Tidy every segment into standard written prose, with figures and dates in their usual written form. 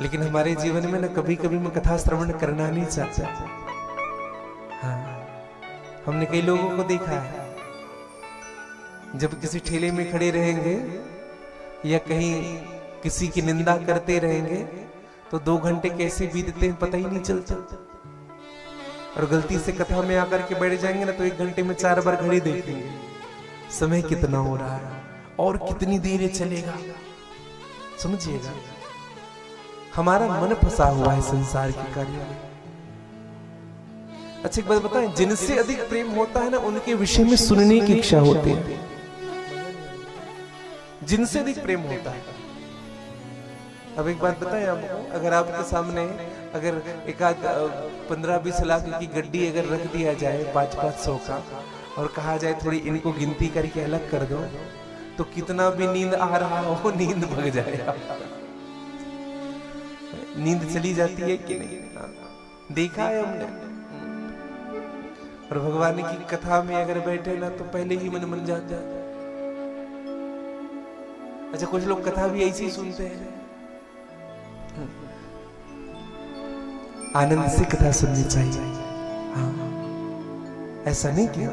लेकिन हमारे जीवन में ना कभी कभी मैं कथा श्रवण करना नहीं चाहता। हाँ, हमने कई लोगों को देखा है, जब किसी ठेले में खड़े रहेंगे या कहीं किसी की निंदा करते रहेंगे तो 2 घंटे कैसे बीतते हैं पता ही नहीं चलता। और गलती से कथा में आकर के बैठ जाएंगे ना तो 1 घंटे में 4 बार घड़ी देखेंगे, समय कितना हो रहा है और कितनी देर ये चलेगा। समझिएगा, हमारा मन फंसा हुआ है संसार के कार्य में। अच्छा एक बात बताएं, जिनसे अधिक प्रेम होता है ना उनके विषय में सुनने की इच्छा होती है। जिनसे अधिक प्रेम होता है। अब एक बात बताएं आपको, अगर आपके सामने अगर एक आध 15-20 लाख की गड्डी अगर रख दिया जाए 500-500 का और कहा जाए थोड़ी इनको गिनती करके अलग कर दो, तो कितना भी नींद आ रहा हो नींद भग जाएगा। नींद चली जाती है कि नहीं? देखा है हमने। और भगवान की कथा में अगर बैठे ना तो पहले ही मन जाता है। अच्छा कुछ लोग कथा भी ऐसे ही सुनते हैं, आनंद से कथा सुननी चाहिए। हाँ, ऐसा नहीं किया।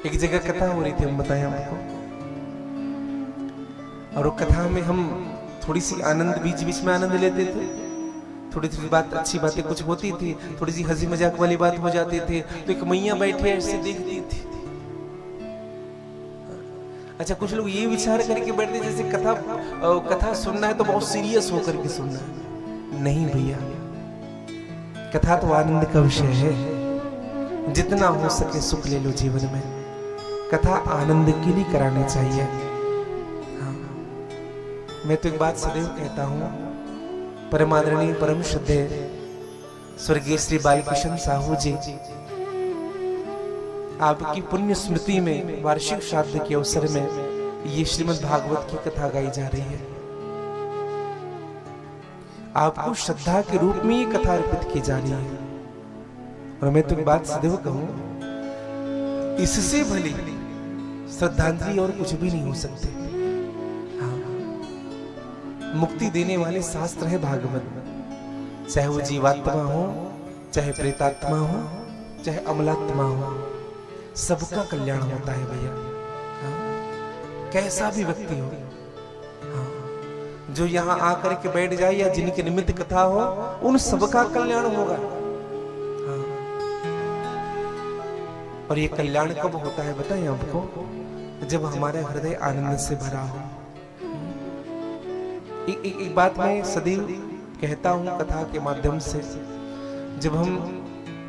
एक जगह कथा हो रही थी, हम बताएं आपको, और वो कथा में हम थोड़ी सी आनंद बीच बीच में आनंद लेते थे। थोड़ी थोड़ी बात अच्छी बातें कुछ होती थी, थोड़ी सी हंसी मजाक वाली बात हो जाती थी, तो एक मैया बैठे ऐसे देखती थी। अच्छा कुछ लोग ये विचार करके बैठते जैसे कथा सुनना है तो बहुत सीरियस होकर के सुनना है। नहीं भैया, कथा तो आनंद का विषय है। जितना हो सके सुख ले लो जीवन में। कथा आनंद के लिए करानी चाहिए। हाँ, मैं तो एक बात सदैव कहता हूं, परमादरणीय परम श्रद्धेय स्वर्गीय श्री बालकृष्ण साहू जी, आपकी पुण्य स्मृति में वार्षिक श्राद्ध के अवसर में ये श्रीमद् भागवत की कथा गाई जा रही है। आपको श्रद्धा के रूप में ये कथा अर्पित की जा रही है। और मैं तो एक बात सदैव कहूं, इससे भली श्रद्धांजलि और कुछ भी नहीं हो सकते। हाँ, मुक्ति देने वाले शास्त्र है भागवत। चाहे वो जीवात्मा हो, चाहे प्रेतात्मा हो, चाहे अमलात्मा हो, सबका कल्याण होता है भैया। हाँ, कैसा भी व्यक्ति हो। हाँ, जो यहाँ आकर के बैठ जाए या जिनके निमित्त कथा हो, उन सबका कल्याण होगा। हाँ, और ये कल्याण कब होता है बताएं आपको? जब हमारे हृदय आनंद से भरा हो। एक बात मैं सदैव कहता हूं कथा के माध्यम से, जब हम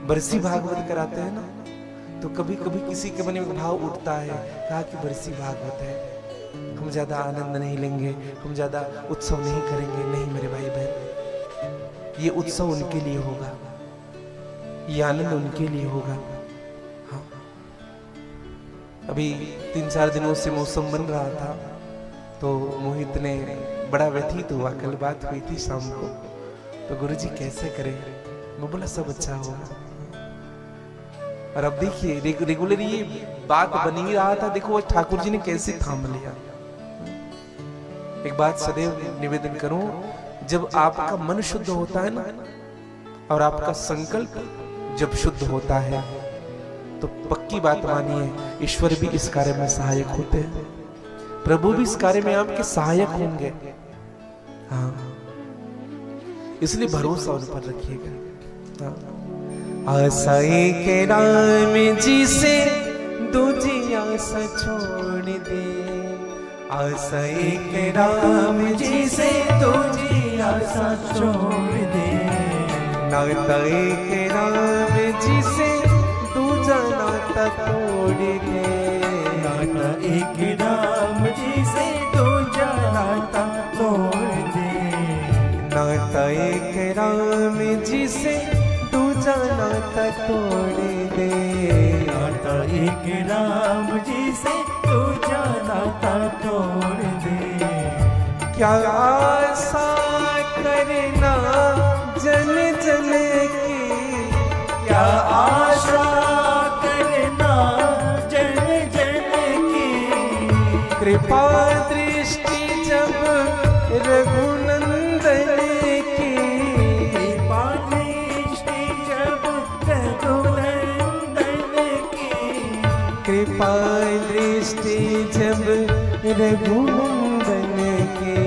बरसी भागवत कराते हैं ना, तो कभी कभी किसी के मन में भाव उठता है, कहा कि बरसी भागवत है, हम ज्यादा आनंद नहीं लेंगे, हम ज्यादा उत्सव नहीं करेंगे। नहीं मेरे भाई बहन, ये उत्सव उनके लिए होगा, ये आनंद उनके लिए होगा। हाँ, अभी 3-4 दिनों से मौसम बन रहा था, तो मोहित ने बड़ा व्यथित हुआ। कल बात हुई थी शाम को, तो गुरुजी कैसे करें? मैं बोला सब अच्छा होगा। और अब देखिए रेगुलर ये बात बन ही रहा था, देखो ठाकुर जी ने कैसे थाम लिया। एक बात सदैव निवेदन करूं, जब आपका मन शुद्ध होता है ना, और आपका संकल्प जब शुद्ध होता है, तो पक्की बात मानिए, ईश्वर भी इस कार्य में सहायक होते हैं, प्रभु भी इस कार्य में आपके सहायक होंगे। हाँ, इसलिए भरोसा उन पर रखिएगा। हाँ, आशाएं के राम जी से दूजी आशा छोड़ दे, आशाएं के राम जी से दूजी आशा छोड़ दे, नाताए के राम जी से दूजा नाता तोड़ दे, नाता एक राम जी से दूजा नाता तोड़ दे, नाता एक राम जी से दूजा नाता तोड़ दे, नाता एक राम जी से दूजा नाता तोड़ दे। क्या आशा करना जन जन की, क्या आशा करना जन जन की, कृपा दृष्टि जब रघुनंदन कृपा दृष्टि जब रघुनंदन की,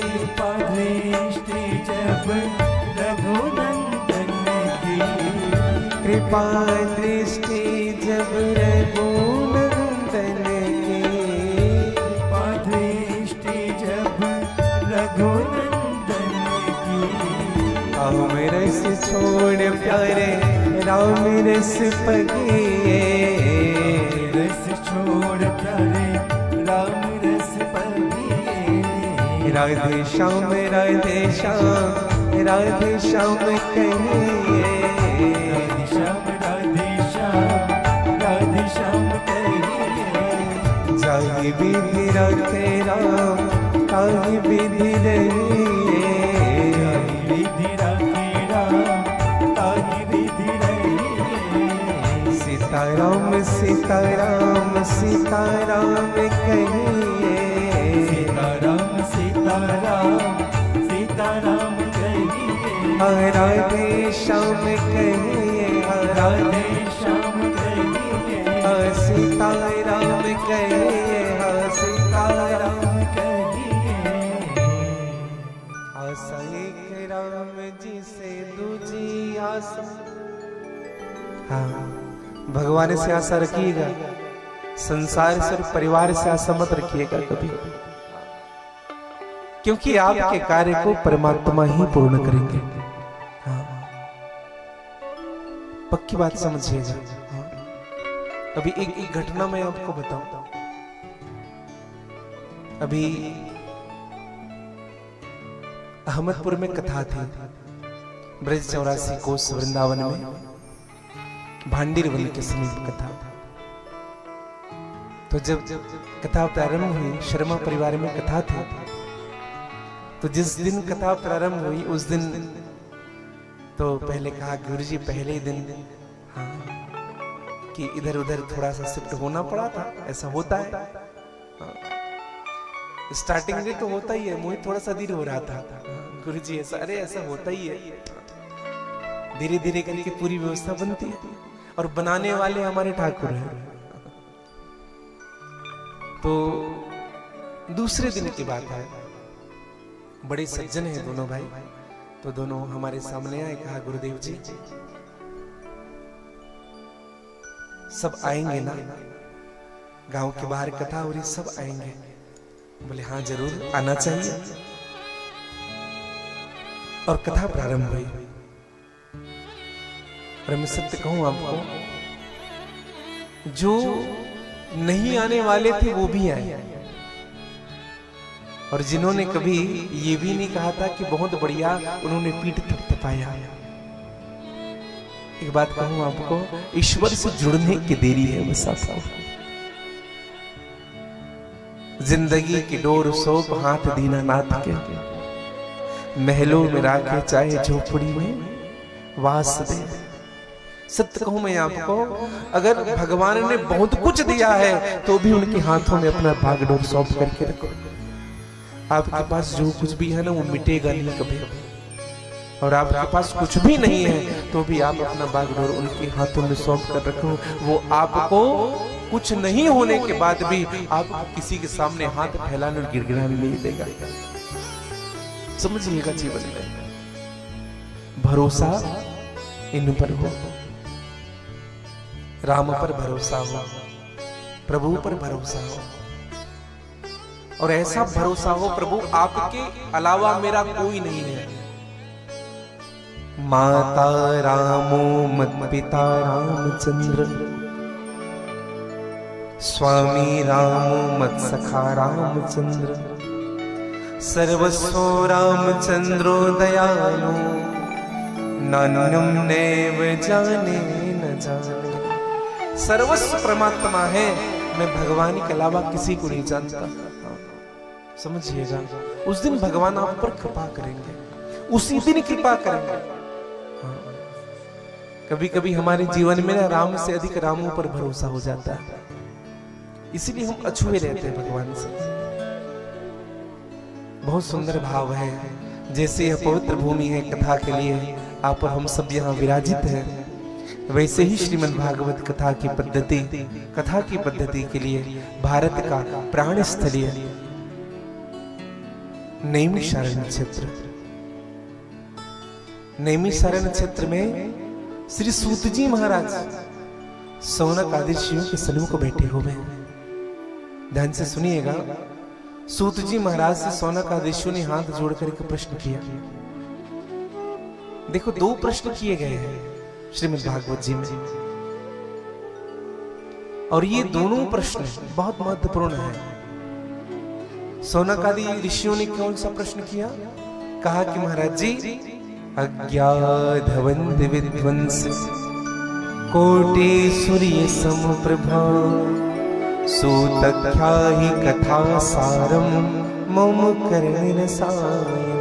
कृपा दृष्टि जब रघुनंदन की, कृपा दृष्टि जब रघुनंदन की, कृपा दृष्टि जब रघुनंदन की। राम रस छोड़ प्यारे राम रस पगिए, रस छोड़ प्यारे राम रस पगिए। राधे श्याम राधे श्याम राधे श्याम कहिए, राधे श्याम राधे श्याम राधे श्याम कहिए। जाहि विधि रखे राम ताहि विधि रहिए, जाहि विधि रखे राम ताहि विधि रहिए। सीताराम सीताराम सीताराम कहिए, सीताराम सीताराम सीताराम कहिए। राधे श्याम कहिए, राधे श्याम कहिए। सीताराम कहिए, सीताराम कहिए। आशा एक राम जी से दूजी आशा। हाँ, भगवान से आशा रखिएगा, संसार से और परिवार से आशा मत रखिएगा कभी, क्योंकि आपके कार्य को परमात्मा ही पूर्ण करेंगे। हाँ, पक्की बात समझिएगा। हाँ, अभी एक घटना मैं आपको बताऊं। अभी अहमदपुर में कथा थी, ब्रज 84 कोस वृंदावन में भांडीर वन के समीप कथा। तो जब कथा प्रारंभ हुई, शर्मा परिवार में कथा थी, तो जिस दिन कथा प्रारंभ हुई उस दिन तो पहले कहा गुरुजी पहले ही दिन हाँ कि इधर उधर थोड़ा सा शिफ्ट होना पड़ा था, ऐसा होता है। हाँ, स्टार्टिंग में तो होता ही है, मुझे थोड़ा सा देर हो रहा था। गुरुजी ऐसा, अरे ऐसा होता ही है, धीरे धीरे करके पूरी व्यवस्था बनती है और बनाने वाले हमारे ठाकुर हैं। तो दूसरे दिन की बात है, बड़े सज्जन हैं दोनों भाई, तो दोनों हमारे सामने आए, कहा गुरुदेव जी सब आएंगे ना, गांव के बाहर कथा हो रही, सब आएंगे? बोले हाँ जरूर आना चाहिए। और कथा प्रारंभ हुई। और मैं सत्य कहूं आपको, जो नहीं आने वाले थे वो भी आए, और जिन्होंने कभी ये भी नहीं कहा था कि बहुत बढ़िया, उन्होंने पीठ थपथपाया। एक बात कहूं आपको, ईश्वर से जुड़ने की देरी है बस। जिंदगी की डोर सौंप हाथ दीनानाथ के, महलों में राखे चाहे झोपड़ी में वास दे। सत्य कहूं मैं आपको, अगर भगवान ने बहुत कुछ दिया है तो भी उनके हाथों में अपना भागडोर सौंप करके रखो। आपके पास जो कुछ भी है ना वो मिटेगा नहीं कभी, और आपके पास कुछ भी नहीं है तो भी आप अपना भागडोर उनके हाथों में सौंप कर रखो। वो आपको कुछ नहीं होने के बाद भी आप किसी के सामने हाथ फैलाने और गिड़गिड़ाने नहीं देगा। समझिएगा, जीवन में भरोसा इन पर हो, राम पर भरोसा हो, प्रभु पर भरोसा हो, और ऐसा भरोसा हो प्रभु आपके अलावा मेरा कोई नहीं है। माता रामो मत पिता रामचंद्र, स्वामी रामो मत सखा रामचंद्र, सर्वस्व रामचंद्रो दयालु, नान्यम नैव जाने न जाने। सर्वस्व परमात्मा है, मैं भगवान के अलावा किसी को नहीं जानता। समझिएगा, उस दिन भगवान आप पर कृपा करेंगे, उसी दिन कृपा करेंगे। कभी कभी हमारे जीवन में ना राम से अधिक रामों पर भरोसा हो जाता है, इसीलिए हम अछूए रहते हैं भगवान से। बहुत सुंदर भाव है, जैसे यह पवित्र भूमि है कथा के लिए, आप और हम सब यहाँ विराजित हैं। वैसे ही श्रीमद् भागवत कथा की पद्धति के लिए भारत का प्राण स्थलीय नैमिषारण्य क्षेत्र, नैमिषारण्य क्षेत्र में श्री सूत जी महाराज सौनक आदि ऋषियों के सन्मुख बैठे हुए हैं। ध्यान से सुनिएगा। सूत जी महाराज से सौनक आदि ऋषियों ने हाथ जोड़कर एक प्रश्न किया। देखो, 2 प्रश्न किए गए हैं श्रीमद् भागवत जी में, और ये दोनों प्रश्न बहुत महत्वपूर्ण है। सौनक आदि ऋषियों ने कौन सा प्रश्न किया? कहा कि महाराज जी, अज्ञाधवंत विध्वंस कोटि सूर्य समप्रभा सूतख्याहि कथा सारम मम कर्णि रसायन।